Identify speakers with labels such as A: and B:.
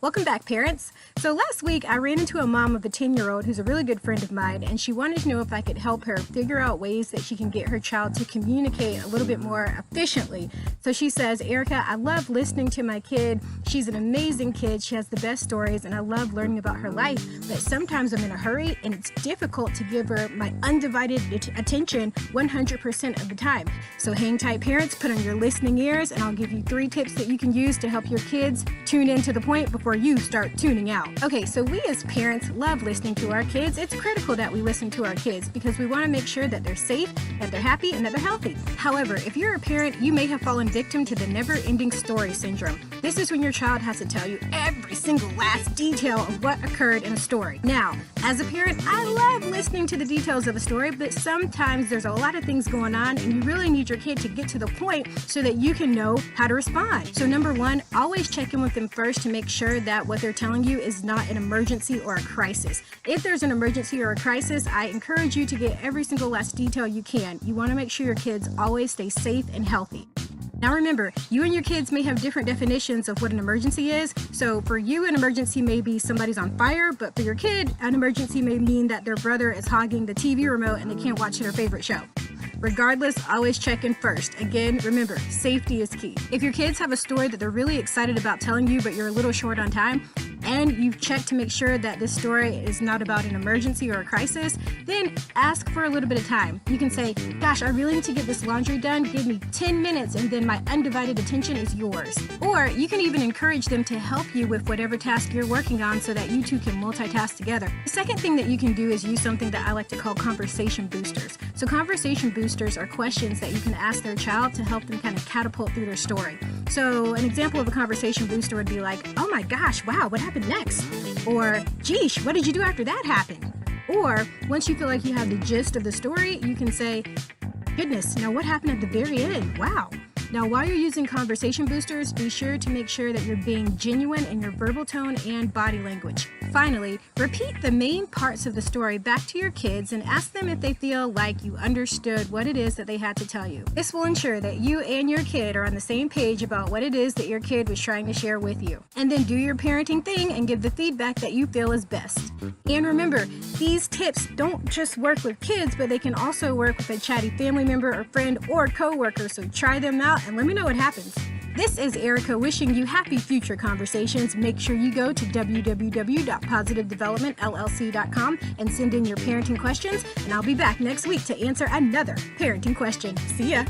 A: Welcome back, parents. So last week I ran into a mom of a 10-year-old who's a really good friend of mine, and she wanted to know if I could help her figure out ways that she can get her child to communicate a little bit more efficiently. So she says, Erica, I love listening to my kid. She's an amazing kid. She has the best stories, and I love learning about her life. But sometimes I'm in a hurry, and it's difficult to give her my undivided attention 100% of the time. So hang tight, parents, put on your listening ears, and I'll give you 3 tips that you can use to help your kids tune in to the point before you start tuning out. Okay, so we as parents love listening to our kids. It's critical that we listen to our kids because we want to make sure that they're safe, that they're happy, and that they're healthy. However, if you're a parent, you may have fallen victim to the never-ending story syndrome. This is when your child has to tell you every single last detail of what occurred in a story. Now, as a parent, I love listening to the details of a story, but sometimes there's a lot of things going on and you really need your kid to get to the point so that you can know how to respond. So number 1, always check in with them first to make sure that what they're telling you is not an emergency or a crisis. If there's an emergency or a crisis, I encourage you to get every single last detail you can. You want to make sure your kids always stay safe and healthy. Now remember, you and your kids may have different definitions of what an emergency is. So for you, an emergency may be somebody's on fire, but for your kid, an emergency may mean that their brother is hogging the TV remote and they can't watch their favorite show. Regardless, always check in first. Again, remember, safety is key. If your kids have a story that they're really excited about telling you, but you're a little short on time, and you've checked to make sure that this story is not about an emergency or a crisis, then ask for a little bit of time. You can say, gosh, I really need to get this laundry done. Give me 10 minutes and then my undivided attention is yours. Or you can even encourage them to help you with whatever task you're working on so that you two can multitask together. The second thing that you can do is use something that I like to call conversation boosters. So conversation boosters are questions that you can ask their child to help them kind of catapult through their story. So an example of a conversation booster would be like, oh my gosh, wow, what happened next? Or, geesh, what did you do after that happened? Or, once you feel like you have the gist of the story, you can say, goodness, now what happened at the very end? Wow. Now, while you're using conversation boosters, be sure to make sure that you're being genuine in your verbal tone and body language. Finally, repeat the main parts of the story back to your kids and ask them if they feel like you understood what it is that they had to tell you. This will ensure that you and your kid are on the same page about what it is that your kid was trying to share with you. And then do your parenting thing and give the feedback that you feel is best. And remember, these tips don't just work with kids, but they can also work with a chatty family member or friend or coworker, so try them out and let me know what happens. This is Erica wishing you happy future conversations. Make sure you go to www.positivedevelopmentllc.com and send in your parenting questions, and I'll be back next week to answer another parenting question. See ya!